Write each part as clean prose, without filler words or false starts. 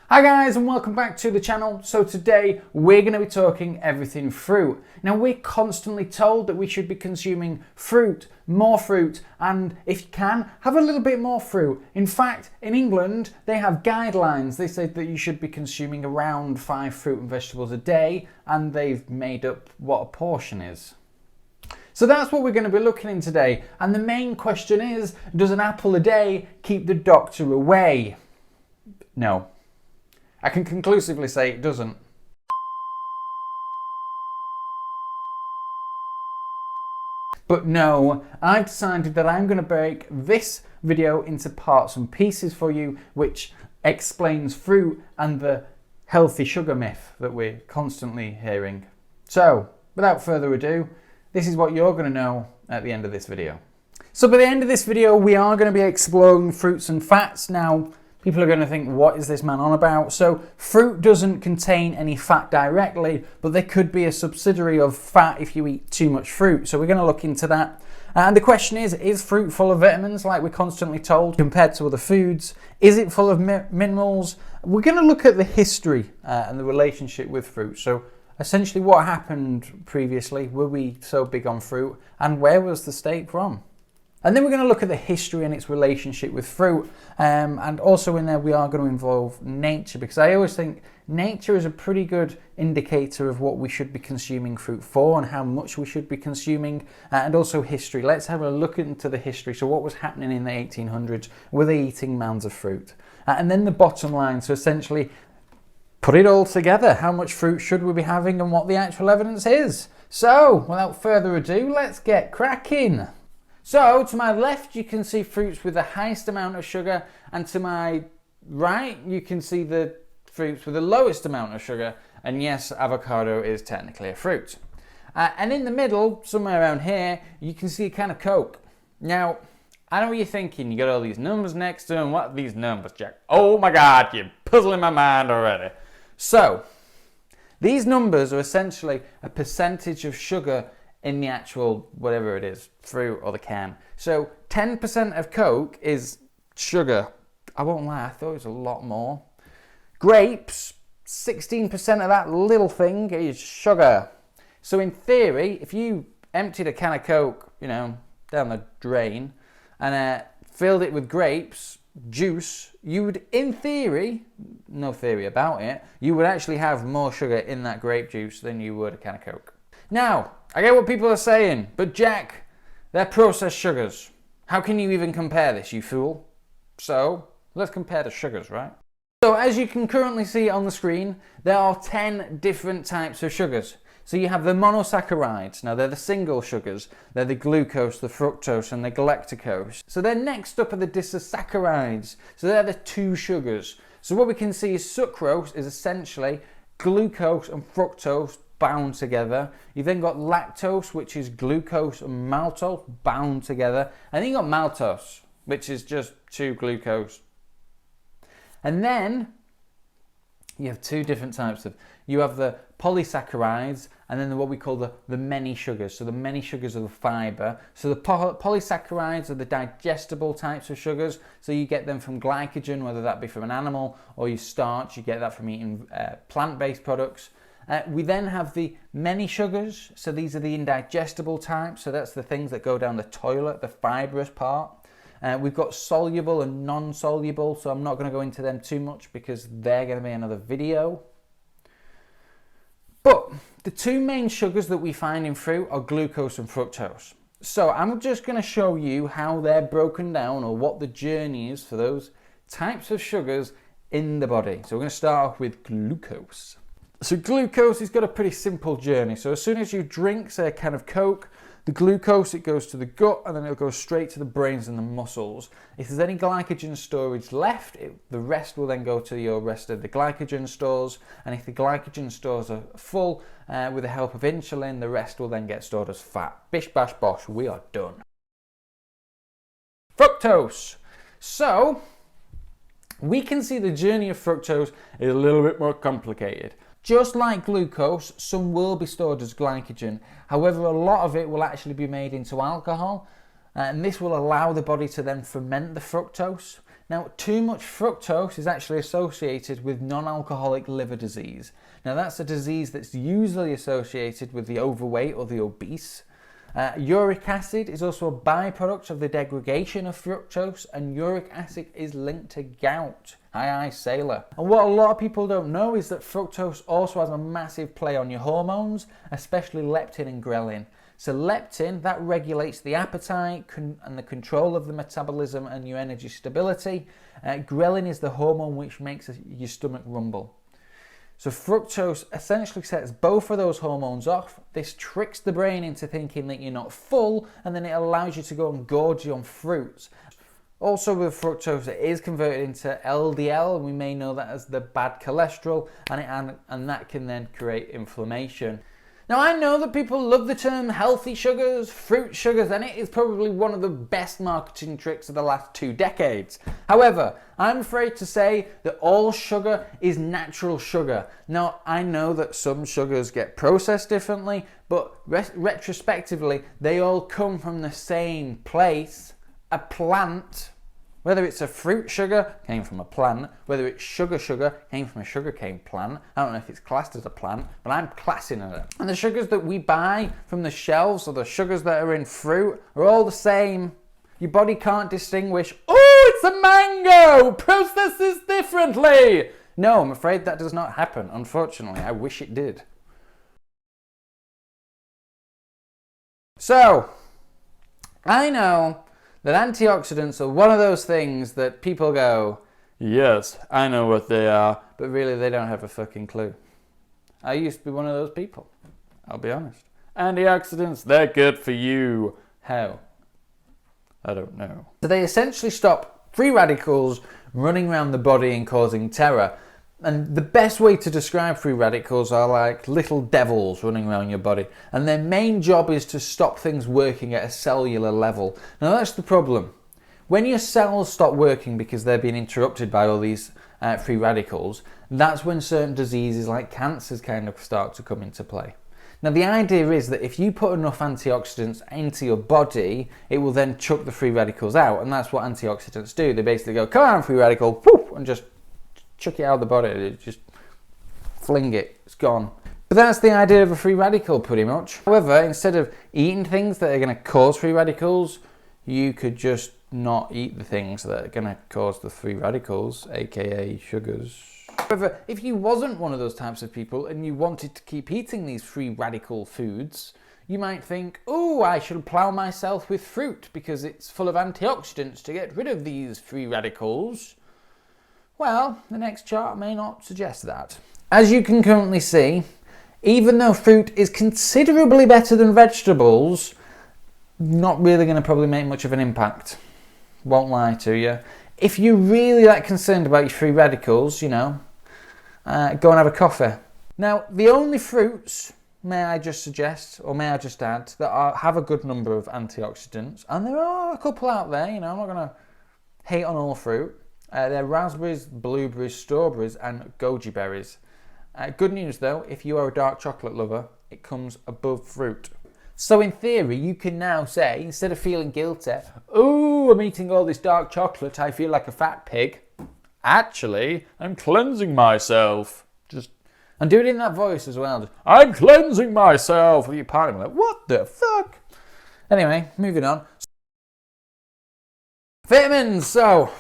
Hi guys and welcome back to the channel. So today we're going to be talking everything fruit. Now we're constantly told that we should be consuming fruit, and if you can, have a little bit more fruit. In fact, in England they have guidelines. They say that you should be consuming around 5 fruit and vegetables a day, and they've made up what a portion is. So that's what we're going to be looking in today, and the main question is, does an apple a day keep the doctor away? No. I can conclusively say it doesn't. But no, I've decided that I'm going to break this video into parts and pieces for you, which explains fruit and the healthy sugar myth that we're constantly hearing. So, without further ado, this is what you're going to know at the end of this video. So by the end of this video, we are going to be exploring fruits and fats. Now, people are going to think, what is this man on about? So fruit doesn't contain any fat directly, but there could be a subsidiary of fat if you eat too much fruit. So we're going to look into that. And the question is fruit full of vitamins like we're constantly told compared to other foods? Is it full of minerals? We're going to look at the history and the relationship with fruit. So essentially what happened previously, were we so big on fruit, and where was the state from? And then we're going to look at the history and its relationship with fruit. And also in there we are going to involve nature, because I always think nature is a pretty good indicator of what we should be consuming fruit for and how much we should be consuming, and also history. Let's have a look into the history. So what was happening in the 1800s? Were they eating mounds of fruit? And then the bottom line, so essentially put it all together. How much fruit should we be having and what the actual evidence is? So without further ado, let's get cracking. So to my left you can see fruits with the highest amount of sugar, and to my right you can see the fruits with the lowest amount of sugar, and yes, avocado is technically a fruit. And in the middle, somewhere around here, you can see a can of Coke. Now, I know what you're thinking, you got all these numbers next to them. What are these numbers, Jack? Oh my God, you're puzzling my mind already. So, these numbers are essentially a percentage of sugar in the actual, whatever it is, fruit or the can. So 10% of Coke is sugar. I won't lie, I thought it was a lot more. Grapes, 16% of that little thing is sugar. So in theory, if you emptied a can of Coke, down the drain, and filled it with grapes juice, you would, in theory, no theory about it, you would actually have more sugar in that grape juice than you would a can of Coke. Now, I get what people are saying, but Jack, they're processed sugars. How can you even compare this, you fool? So, let's compare the sugars, right? So, as you can currently see on the screen, there are 10 different types of sugars. So you have the monosaccharides. Now, they're the single sugars. They're the glucose, the fructose, and the galactose. So then next up are the disaccharides. So they're the 2 sugars. So what we can see is sucrose is essentially glucose and fructose bound together. You've then got lactose, which is glucose and maltose bound together. And then you've got maltose, which is just 2 glucose. And then you have 2 different types of, you have the polysaccharides, and then what we call the many sugars. So the many sugars are the fiber. So the polysaccharides are the digestible types of sugars. So you get them from glycogen, whether that be from an animal or you starch. You get that from eating plant-based products. We then have the many sugars, so these are the indigestible types, so that's the things that go down the toilet, the fibrous part. We've got soluble and non-soluble, so I'm not going to go into them too much because they're going to be another video. But the 2 main sugars that we find in fruit are glucose and fructose. So I'm just going to show you how they're broken down, or what the journey is for those types of sugars in the body. So we're going to start off with glucose. So glucose has got a pretty simple journey. So as soon as you drink, say, a can of Coke, the glucose, it goes to the gut, and then it'll go straight to the brains and the muscles. If there's any glycogen storage left, the rest will then go to your rest of the glycogen stores. And if the glycogen stores are full, with the help of insulin, the rest will then get stored as fat. Bish bash bosh, we are done. Fructose. So we can see the journey of fructose is a little bit more complicated. Just like glucose, some will be stored as glycogen. However, a lot of it will actually be made into alcohol, and this will allow the body to then ferment the fructose. Now, too much fructose is actually associated with non-alcoholic liver disease. Now, that's a disease that's usually associated with the overweight or the obese. Uric acid is also a byproduct of the degradation of fructose, and uric acid is linked to gout. Aye, sailor. And what a lot of people don't know is that fructose also has a massive play on your hormones, especially leptin and ghrelin. So leptin, that regulates the appetite and the control of the metabolism and your energy stability. Ghrelin is the hormone which makes your stomach rumble. So fructose essentially sets both of those hormones off. This tricks the brain into thinking that you're not full, and then it allows you to go and gorge you on fruits. Also with fructose, it is converted into LDL, and we may know that as the bad cholesterol, and that can then create inflammation. Now, I know that people love the term healthy sugars, fruit sugars, and it is probably one of the best marketing tricks of the last 2 decades. However, I'm afraid to say that all sugar is natural sugar. Now, I know that some sugars get processed differently, but retrospectively, they all come from the same place, a plant. Whether it's a fruit sugar, came from a plant. Whether it's sugar, came from a sugarcane plant. I don't know if it's classed as a plant, but I'm classing it. And the sugars that we buy from the shelves, or the sugars that are in fruit, are all the same. Your body can't distinguish, oh, it's a mango! Process this differently! No, I'm afraid that does not happen, unfortunately. I wish it did. So, I know that antioxidants are one of those things that people go, yes, I know what they are, but really they don't have a fucking clue. I used to be one of those people, I'll be honest. Antioxidants, they're good for you. How? I don't know. So they essentially stop free radicals running around the body and causing terror. And the best way to describe free radicals are like little devils running around your body. And their main job is to stop things working at a cellular level. Now that's the problem. When your cells stop working because they're being interrupted by all these free radicals, that's when certain diseases like cancers kind of start to come into play. Now the idea is that if you put enough antioxidants into your body, it will then chuck the free radicals out. And that's what antioxidants do. They basically go, come on, free radical, poof, and just chuck it out of the body, just fling it, it's gone. But that's the idea of a free radical pretty much. However, instead of eating things that are going to cause free radicals, you could just not eat the things that are going to cause the free radicals, aka sugars. However, if you wasn't one of those types of people and you wanted to keep eating these free radical foods, you might think, oh, I should plough myself with fruit because it's full of antioxidants to get rid of these free radicals. Well, the next chart may not suggest that. As you can currently see, even though fruit is considerably better than vegetables, not really going to probably make much of an impact. Won't lie to you. If you're really that concerned about your free radicals, go and have a coffee. Now, the only fruits, may I just suggest, or may I just add, that have a good number of antioxidants, and there are a couple out there, I'm not going to hate on all fruit. They're raspberries, blueberries, strawberries, and goji berries. Good news though, if you are a dark chocolate lover, it comes above fruit. So in theory, you can now say, instead of feeling guilty, oh, I'm eating all this dark chocolate, I feel like a fat pig. Actually, I'm cleansing myself. And do it in that voice as well. I'm cleansing myself. With your partner, like, what the fuck? Anyway, moving on. Vitamins, So,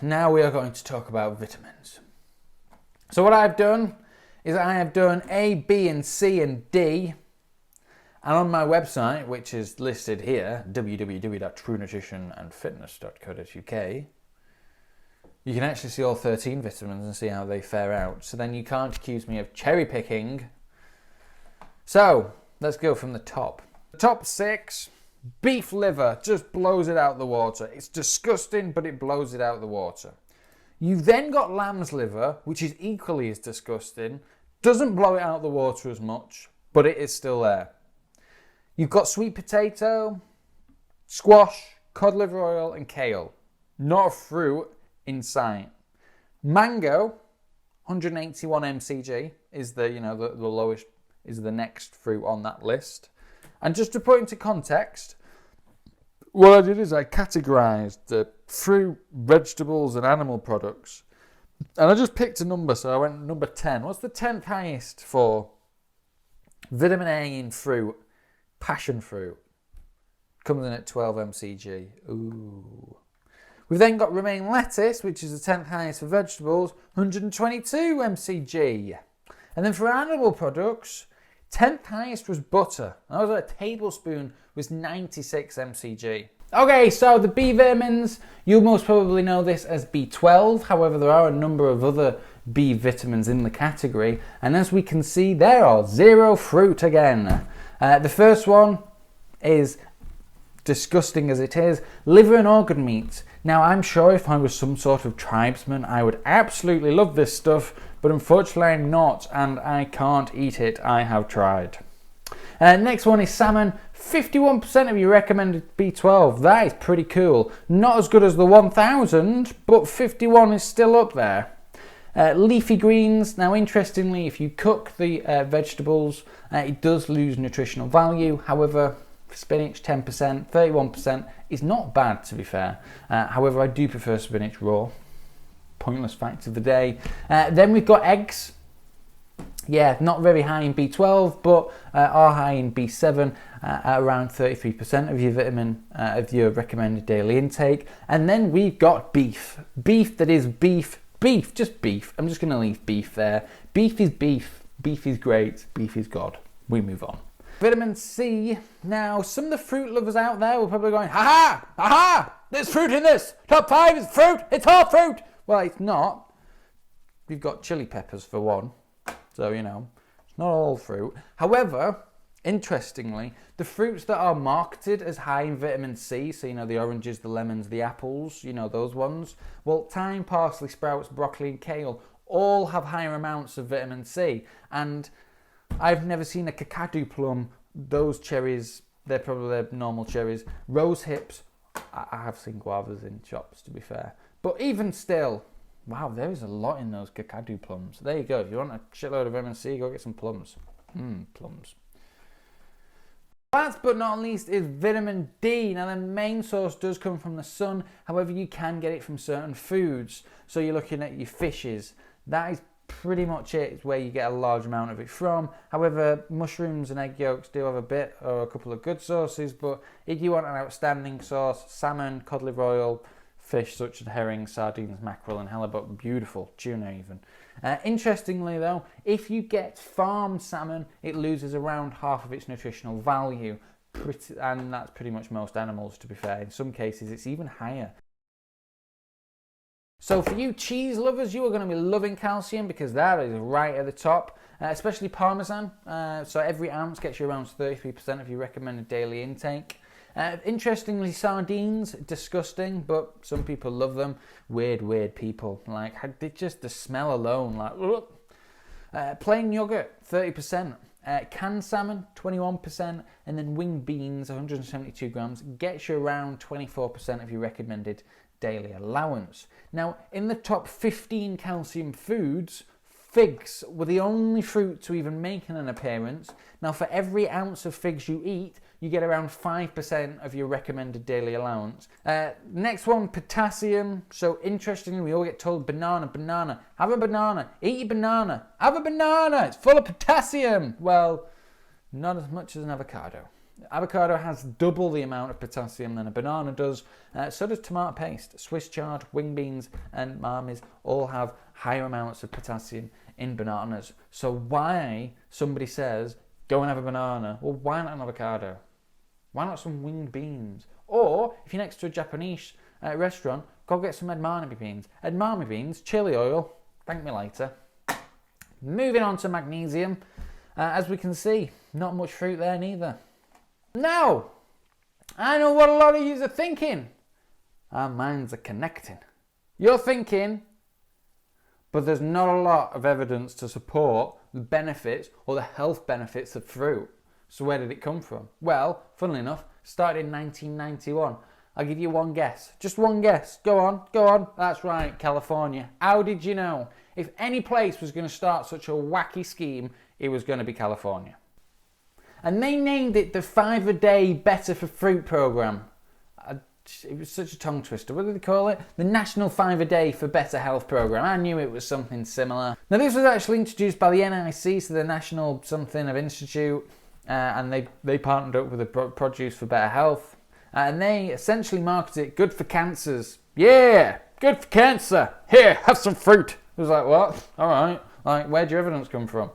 now we are going to talk about vitamins. So what I've done is I have done A, B, and C, and D. And on my website, which is listed here, www.truenutritionandfitness.co.uk, you can actually see all 13 vitamins and see how they fare out. So then you can't accuse me of cherry picking. So, let's go from the top. The top 6... Beef liver just blows it out the water. It's disgusting, but it blows it out the water. You've then got lamb's liver, which is equally as disgusting. Doesn't blow it out the water as much, but it is still there. You've got sweet potato, squash, cod liver oil, and kale. Not a fruit in sight. Mango, 181 mcg is the lowest, is the next fruit on that list. And just to put into context, what I did is I categorised the fruit, vegetables and animal products. And I just picked a number, so I went number 10. What's the 10th highest for vitamin A in fruit? Passion fruit. Comes in at 12 mcg. Ooh. We've then got romaine lettuce, which is the 10th highest for vegetables, 122 mcg. And then for animal products, 10th highest was butter. That was a tablespoon, was 96 mcg. Okay, so the B vitamins, you most probably know this as B12. However, there are a number of other B vitamins in the category. And as we can see, there are 0 fruit again. The first one is, disgusting as it is, liver and organ meat. Now, I'm sure if I was some sort of tribesman, I would absolutely love this stuff. But unfortunately, I'm not, and I can't eat it. I have tried. Next one is salmon. 51% of your recommended B12. That is pretty cool. Not as good as the 1000, but 51 is still up there. Leafy greens. Now, interestingly, if you cook the vegetables, it does lose nutritional value. However, spinach 10%, 31% is not bad, to be fair. However, I do prefer spinach raw. Pointless fact of the day. Then we've got eggs. Yeah, not very high in B12, but are high in B7 at around 33% of your vitamin of your recommended daily intake. And then we've got beef. Beef that is beef, just beef. I'm just going to leave beef there. Beef is beef. Beef is great. Beef is God. We move on. Vitamin C. Now, some of the fruit lovers out there will probably going, ha ha, there's fruit in this. Top 5 is fruit. It's all fruit. Well, it's not. We've got chili peppers for one. So, you know, it's not all fruit. However, interestingly, the fruits that are marketed as high in vitamin C, so, you know, the oranges, the lemons, the apples, you know, those ones, well, thyme, parsley, sprouts, broccoli and kale all have higher amounts of vitamin C. And I've never seen a cacao plum. Those cherries, they're probably the normal cherries. Rose hips, I have seen guavas in shops, to be fair. But even still, wow, there is a lot in those cacao plums. There you go. If you want a shitload of vitamin C, go get some plums. Plums. Last but not least is vitamin D. Now, the main source does come from the sun. However, you can get it from certain foods. So you're looking at your fishes. That is pretty much it. It's where you get a large amount of it from. However, mushrooms and egg yolks do have a bit or a couple of good sources. But if you want an outstanding source, salmon, cod liver oil, fish such as herring, sardines, mackerel and halibut, beautiful, tuna even. Interestingly though, if you get farmed salmon, it loses around half of its nutritional value, and that's pretty much most animals, to be fair. In some cases it's even higher. So for you cheese lovers, you are going to be loving calcium because that is right at the top, especially Parmesan. So every ounce gets you around 33% of your recommended daily intake. Interestingly, sardines, disgusting, but some people love them. Weird people. Like, just the smell alone, like, plain yogurt, 30%. Canned salmon, 21%. And then winged beans, 172 grams, gets you around 24% of your recommended daily allowance. Now, in the top 15 calcium foods, figs were the only fruit to even make an appearance. Now, for every ounce of figs you eat, you get around 5% of your recommended daily allowance. Next one, potassium. So interestingly, we all get told banana, have a banana, eat your banana, have a banana, it's full of potassium. Well, not as much as an avocado. Avocado has double the amount of potassium than a banana does. So does tomato paste. Swiss chard, wing beans and marmies all have higher amounts of potassium in bananas. So why somebody says, go and have a banana, well, why not an avocado? Why not some winged beans? Or, if you're next to a Japanese restaurant, go get some edamame beans. Edamame beans, chili oil, thank me later. Moving on to magnesium. As we can see, not much fruit there neither. Now, I know what a lot of you are thinking. Our minds are connecting. You're thinking, but there's not a lot of evidence to support the benefits or the health benefits of fruit. So where did it come from? Well, funnily enough, started in 1991. I'll give you one guess. Just one guess. Go on. That's right, California. How did you know? If any place was going to start such a wacky scheme, it was going to be California. And they named it the 5-a-day Better for Fruit program. it was such a tongue twister. What did they call it? The National 5 a Day for Better Health Programme. I knew it was something similar. Now this was actually introduced by the NIC, so the National something of Institute, and they partnered up with the Produce for Better Health, and they essentially marketed it good for cancers. Yeah, good for cancer. Here, have some fruit. It was like, what? All right. Like, where'd your evidence come from?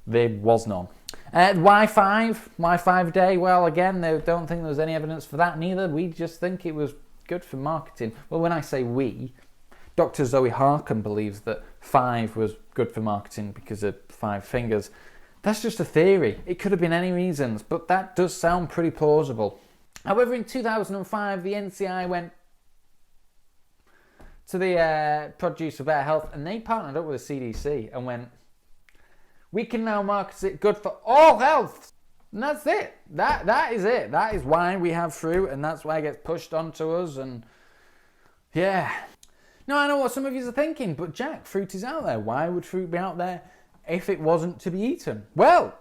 There was none. Y5 day, well, again, they don't think there was any evidence for that neither. We just think it was good for marketing. Well, when I say we, Dr. Zoe Harkin believes that 5 was good for marketing because of 5 fingers. That's just a theory. It could have been any reasons, but that does sound pretty plausible. However, in 2005, the NCI went to the Produce for Better Health, and they partnered up with the CDC and went, we can now market it good for all health. And that's it. That is it. That is why we have fruit, and that's why it gets pushed onto us. And yeah. Now, I know what some of you are thinking, but Jack, fruit is out there. Why would fruit be out there if it wasn't to be eaten? Well,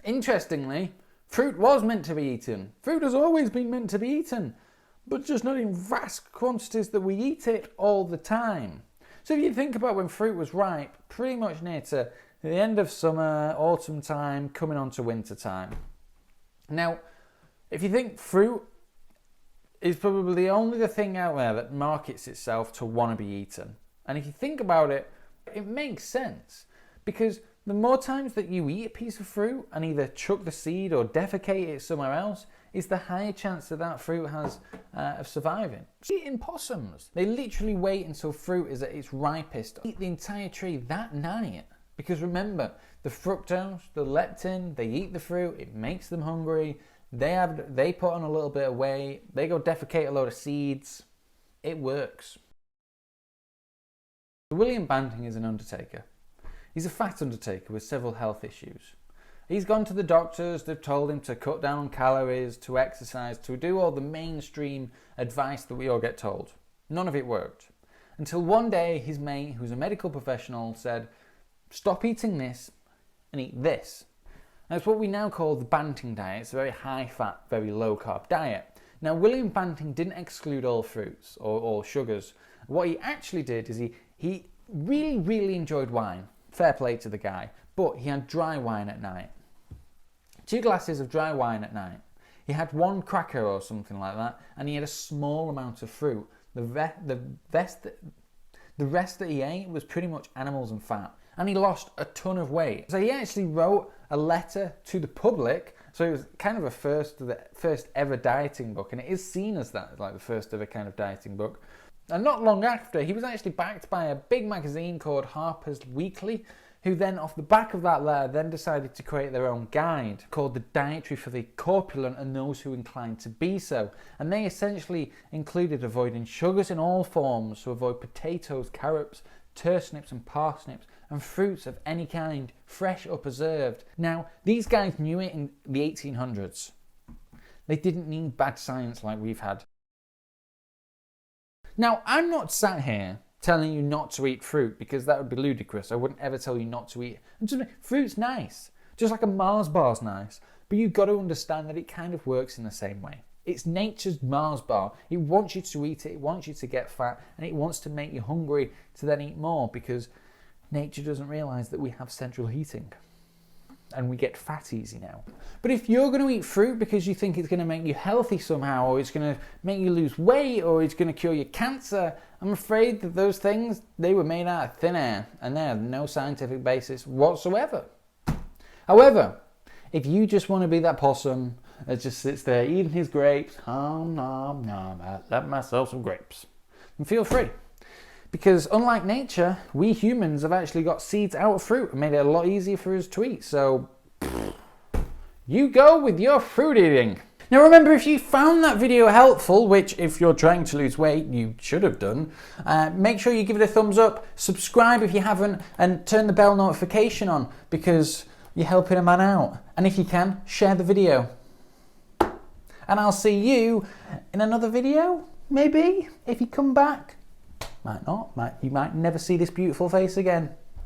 interestingly, fruit was meant to be eaten. Fruit has always been meant to be eaten, but just not in vast quantities that we eat it all the time. So if you think about when fruit was ripe, pretty much near to the end of summer, autumn time, coming on to winter time. Now, if you think fruit is probably only the thing out there that markets itself to want to be eaten. And if you think about it, it makes sense. Because the more times that you eat a piece of fruit and either chuck the seed or defecate it somewhere else, is the higher chance that that fruit has of surviving. Eating possums, they literally wait until fruit is at its ripest, eat the entire tree that night. Because remember, the fructose, the leptin, they eat the fruit, it makes them hungry, they put on a little bit of weight, they go defecate a load of seeds. It works. William Banting is an undertaker. He's a fat undertaker with several health issues. He's gone to the doctors, they've told him to cut down on calories, to exercise, to do all the mainstream advice that we all get told. None of it worked. Until one day his mate, who's a medical professional, said, stop eating this and eat this. And it's what we now call the Banting diet. It's a very high fat, very low carb diet. Now, William Banting didn't exclude all fruits or all sugars. What he actually did is he really, really enjoyed wine. Fair play to the guy. But he had dry wine at night. 2 glasses of dry wine at night. He had 1 cracker or something like that, and he had a small amount of fruit. The rest that he ate was pretty much animals and fat. And he lost a ton of weight. So he actually wrote a letter to the public. So it was kind of the first ever dieting book, and it is seen as that, like the first ever kind of dieting book. And not long after, he was actually backed by a big magazine called Harper's Weekly, who then, off the back of that letter, then decided to create their own guide called The Dietary for the Corpulent and Those Who Inclined to Be So. And they essentially included avoiding sugars in all forms, so avoid potatoes, carrots, turnips and parsnips, and fruits of any kind, fresh or preserved. Now, these guys knew it in the 1800s. They didn't need bad science like we've had. Now, I'm not sat here telling you not to eat fruit, because that would be ludicrous. I wouldn't ever tell you not to eat. And just, fruit's nice, just like a Mars bar's nice, but you've got to understand that it kind of works in the same way. It's nature's Mars bar. It wants you to eat it, it wants you to get fat, and it wants to make you hungry to then eat more, because nature doesn't realise that we have central heating and we get fat easy now. But if you're going to eat fruit because you think it's going to make you healthy somehow, or it's going to make you lose weight, or it's going to cure your cancer, I'm afraid that those things, they were made out of thin air and they have no scientific basis whatsoever. However, if you just want to be that possum that just sits there eating his grapes, nom nom nom, I love myself some grapes, then feel free. Because unlike nature, we humans have actually got seeds out of fruit and made it a lot easier for us to eat. So, you go with your fruit eating. Now remember, if you found that video helpful, which if you're trying to lose weight, you should have done, make sure you give it a thumbs up, subscribe if you haven't, and turn the bell notification on, because you're helping a man out. And if you can, share the video. And I'll see you in another video, maybe, if you come back. Might not. You might never see this beautiful face again.